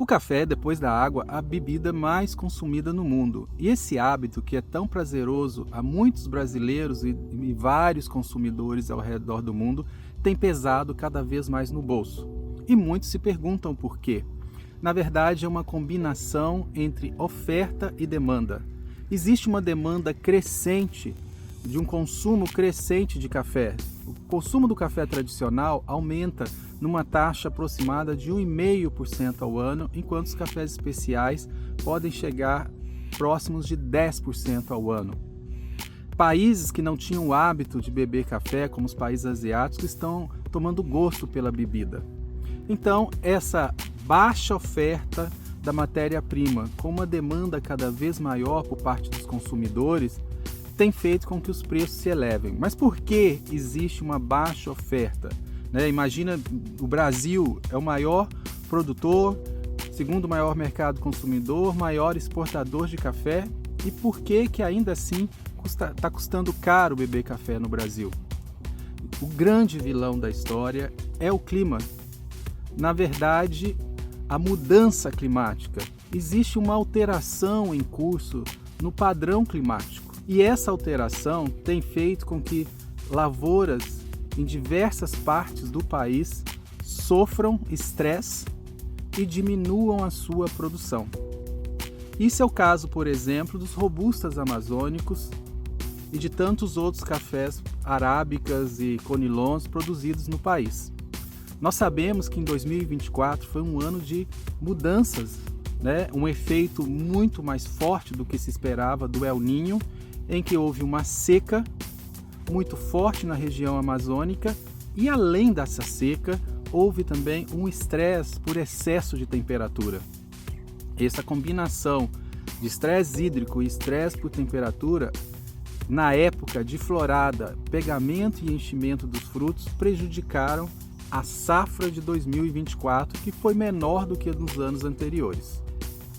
O café, depois da água, é a bebida mais consumida no mundo. E esse hábito, que é tão prazeroso a muitos brasileiros e vários consumidores ao redor do mundo, tem pesado cada vez mais no bolso. E muitos se perguntam por quê. Na verdade, é uma combinação entre oferta e demanda. Existe uma demanda crescente, de um consumo crescente de café. O consumo do café tradicional aumenta numa taxa aproximada de 1,5% ao ano, enquanto os cafés especiais podem chegar próximos de 10% ao ano. Países que não tinham o hábito de beber café, como os países asiáticos, estão tomando gosto pela bebida. Então, essa baixa oferta da matéria-prima, com uma demanda cada vez maior por parte dos consumidores, tem feito com que os preços se elevem. Mas por que existe uma baixa oferta? Imagina, o Brasil é o maior produtor, segundo maior mercado consumidor, maior exportador de café. E por que ainda assim está custando caro beber café no Brasil? O grande vilão da história é o clima. Na verdade, a mudança climática. Existe uma alteração em curso no padrão climático. E essa alteração tem feito com que lavouras em diversas partes do país sofram estresse e diminuam a sua produção. Isso é o caso, por exemplo, dos robustas amazônicos e de tantos outros cafés arábicas e conilons produzidos no país. Nós sabemos que em 2024 foi um ano de mudanças, um efeito muito mais forte do que se esperava do El Niño, em que houve uma seca muito forte na região amazônica e, além dessa seca, houve também um estresse por excesso de temperatura. Essa combinação de estresse hídrico e estresse por temperatura, na época de florada, pegamento e enchimento dos frutos, prejudicaram a safra de 2024, que foi menor do que nos anos anteriores.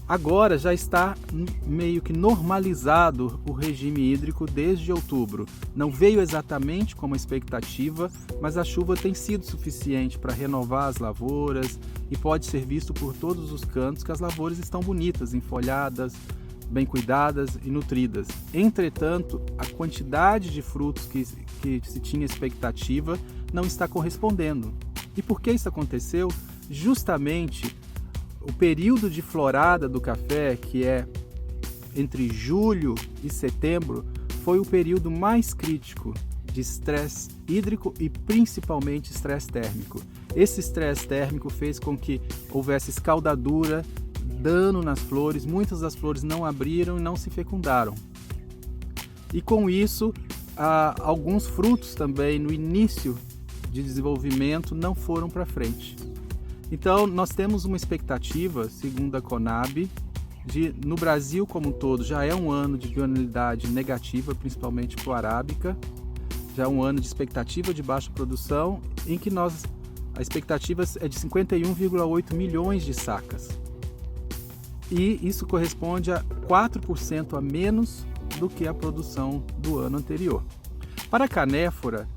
Agora já está meio que normalizado o regime hídrico desde outubro. Não veio exatamente como a expectativa, mas a chuva tem sido suficiente para renovar as lavouras e pode ser visto por todos os cantos que as lavouras estão bonitas, enfolhadas, bem cuidadas e nutridas. Entretanto, a quantidade de frutos que se tinha expectativa não está correspondendo. E por que isso aconteceu? Justamente o período de florada do café, que é entre julho e setembro, foi o período mais crítico de estresse hídrico e principalmente estresse térmico. Esse estresse térmico fez com que houvesse escaldadura, dano nas flores, muitas das flores não abriram e não se fecundaram. E com isso, alguns frutos também no início de desenvolvimento não foram para frente. Então, nós temos uma expectativa, segundo a Conab, no Brasil como um todo, já é um ano de bienalidade negativa, principalmente para o arábica, já é um ano de expectativa de baixa produção, em que a expectativa é de 51,8 milhões de sacas. E isso corresponde a 4% a menos do que a produção do ano anterior. Para a canéfora,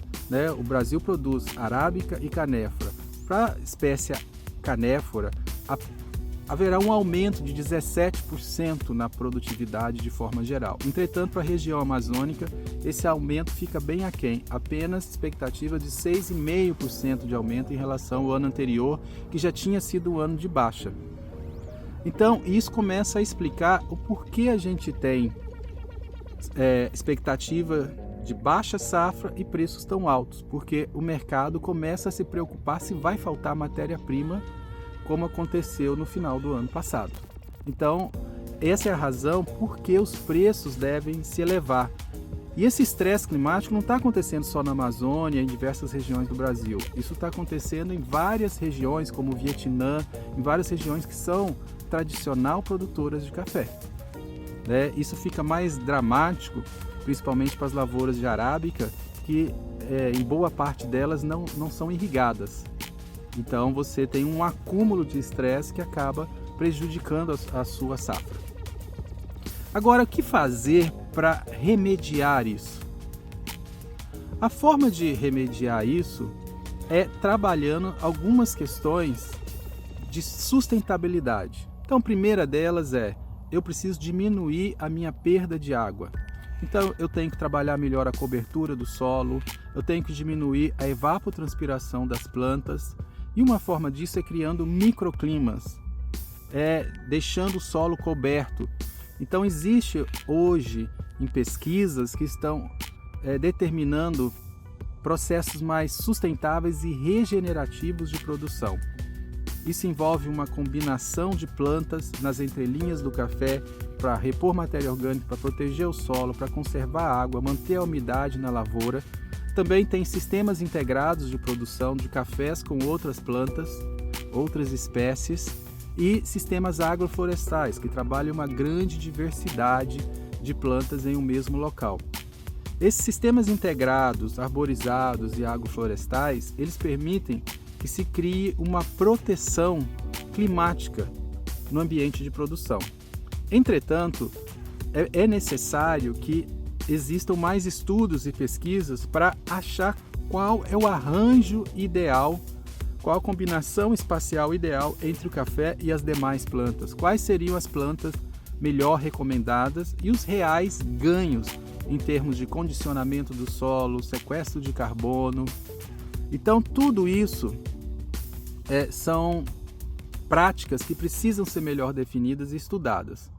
o Brasil produz arábica e canéfora. Para a espécie canéfora, haverá um aumento de 17% na produtividade de forma geral. Entretanto, para a região amazônica, esse aumento fica bem aquém, apenas expectativa de 6,5% de aumento em relação ao ano anterior, que já tinha sido um ano de baixa. Então, isso começa a explicar o porquê a gente tem expectativa de baixa safra e preços tão altos, porque o mercado começa a se preocupar se vai faltar matéria-prima, como aconteceu no final do ano passado. Então, essa é a razão por que os preços devem se elevar. E esse estresse climático não está acontecendo só na Amazônia, em diversas regiões do Brasil. Isso está acontecendo em várias regiões, como o Vietnã, em várias regiões que são tradicional produtoras de café. Isso fica mais dramático, principalmente para as lavouras de arábica, que em boa parte delas não são irrigadas. Então você tem um acúmulo de estresse que acaba prejudicando a sua safra. Agora, o que fazer para remediar isso? A forma de remediar isso é trabalhando algumas questões de sustentabilidade. Então, a primeira delas é: eu preciso diminuir a minha perda de água. Então, eu tenho que trabalhar melhor a cobertura do solo, eu tenho que diminuir a evapotranspiração das plantas, e uma forma disso é criando microclimas, deixando o solo coberto. Então, existe hoje em pesquisas que estão determinando processos mais sustentáveis e regenerativos de produção. Isso envolve uma combinação de plantas nas entrelinhas do café para repor matéria orgânica, para proteger o solo, para conservar a água, manter a umidade na lavoura. Também tem sistemas integrados de produção de cafés com outras plantas, outras espécies, e sistemas agroflorestais, que trabalham uma grande diversidade de plantas em um mesmo local. Esses sistemas integrados, arborizados e agroflorestais, eles permitem que se crie uma proteção climática no ambiente de produção. Entretanto, é necessário que existam mais estudos e pesquisas para achar qual é o arranjo ideal, qual a combinação espacial ideal entre o café e as demais plantas, quais seriam as plantas melhor recomendadas e os reais ganhos em termos de condicionamento do solo, sequestro de carbono. Então, tudo isso são práticas que precisam ser melhor definidas e estudadas.